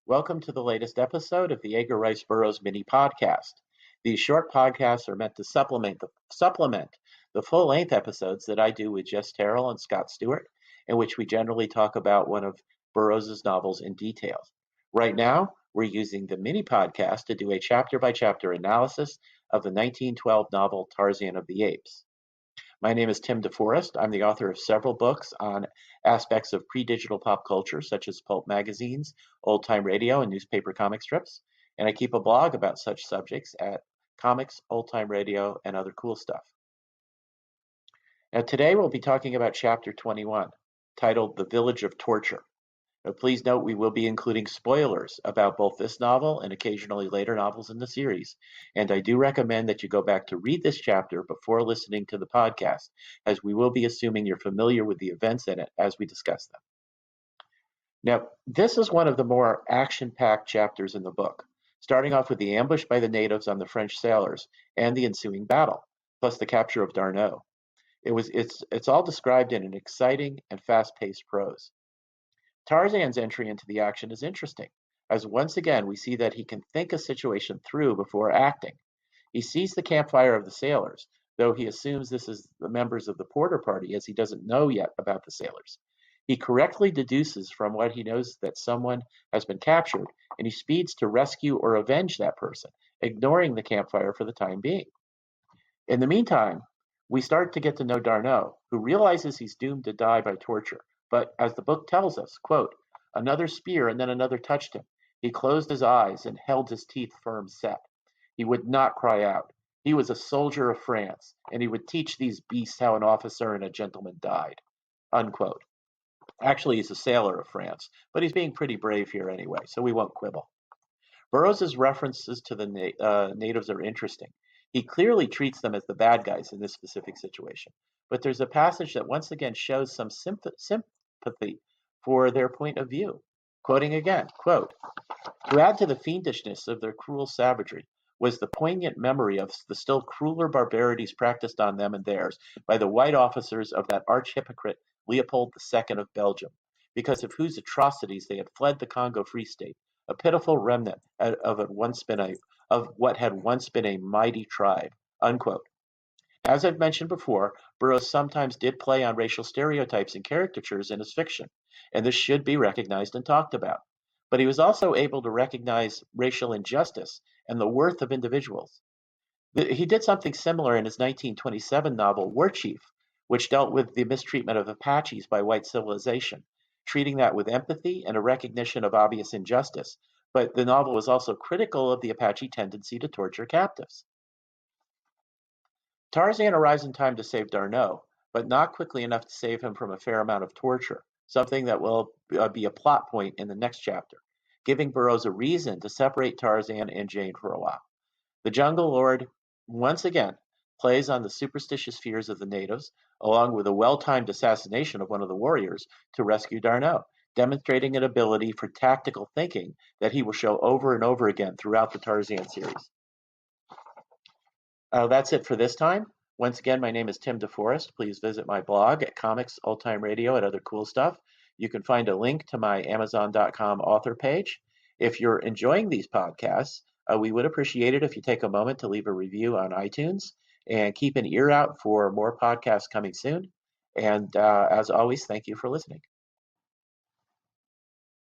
Welcome to the latest episode of the Edgar Burroughs mini podcast. These short podcasts are meant to supplement the full-length episodes that I do with Jess Terrell and Scott Stewart, in which we generally talk about one of Burroughs' novels in detail. Right now, we're using the mini podcast to do a chapter-by-chapter analysis of the 1912 novel Tarzan of the Apes. My name is Tim DeForest. I'm the author of several books on aspects of pre-digital pop culture, such as pulp magazines, old-time radio, and newspaper comic strips. And I keep a blog about such subjects at Comics, Old-Time Radio, and Other Cool Stuff. Now, today we'll be talking about Chapter 21, titled The Village of Torture. Now, please note we will be including spoilers about both this novel and occasionally later novels in the series, and I do recommend that you go back to read this chapter before listening to the podcast, as we will be assuming you're familiar with the events in it as we discuss them. Now, this is one of the more action-packed chapters in the book, starting off with the ambush by the natives on the French sailors and the ensuing battle, plus the capture of Darnot. It's all described in an exciting and fast-paced prose. Tarzan's entry into the action is interesting, as once again we see that he can think a situation through before acting. He sees the campfire of the sailors, though he assumes this is the members of the Porter party, as he doesn't know yet about the sailors. He correctly deduces from what he knows that someone has been captured, and he speeds to rescue or avenge that person, ignoring the campfire for the time being. In the meantime, we start to get to know Darnot, who realizes he's doomed to die by torture. But as the book tells us, quote, another spear and then another touched him. He closed his eyes and held his teeth firm set. He would not cry out. He was a soldier of France, and he would teach these beasts how an officer and a gentleman died, unquote. Actually, he's a sailor of France, but he's being pretty brave here anyway, so we won't quibble. Burroughs' references to the natives are interesting. He clearly treats them as the bad guys in this specific situation, but there's a passage that once again shows some sympathy for their point of view. Quoting again, quote, to add to the fiendishness of their cruel savagery was the poignant memory of the still crueler barbarities practiced on them and theirs by the white officers of that arch-hypocrite Leopold II of Belgium, because of whose atrocities they had fled the Congo Free State, a pitiful remnant of what had once been a mighty tribe, unquote. As I've mentioned before, Burroughs sometimes did play on racial stereotypes and caricatures in his fiction, and this should be recognized and talked about. But he was also able to recognize racial injustice and the worth of individuals. He did something similar in his 1927 novel, Warchief, which dealt with the mistreatment of Apaches by white civilization, treating that with empathy and a recognition of obvious injustice. But the novel was also critical of the Apache tendency to torture captives. Tarzan arrives in time to save Darnot, but not quickly enough to save him from a fair amount of torture, something that will be a plot point in the next chapter, giving Burroughs a reason to separate Tarzan and Jane for a while. The Jungle Lord, once again, plays on the superstitious fears of the natives, along with a well-timed assassination of one of the warriors to rescue Darnot, demonstrating an ability for tactical thinking that he will show over and over again throughout the Tarzan series. That's it for this time. Once again, my name is Tim DeForest. Please visit my blog at Comics, Old-Time Radio, and Other Cool Stuff. You can find a link to my Amazon.com author page. If you're enjoying these podcasts, we would appreciate it if you take a moment to leave a review on iTunes, and keep an ear out for more podcasts coming soon. And as always, thank you for listening.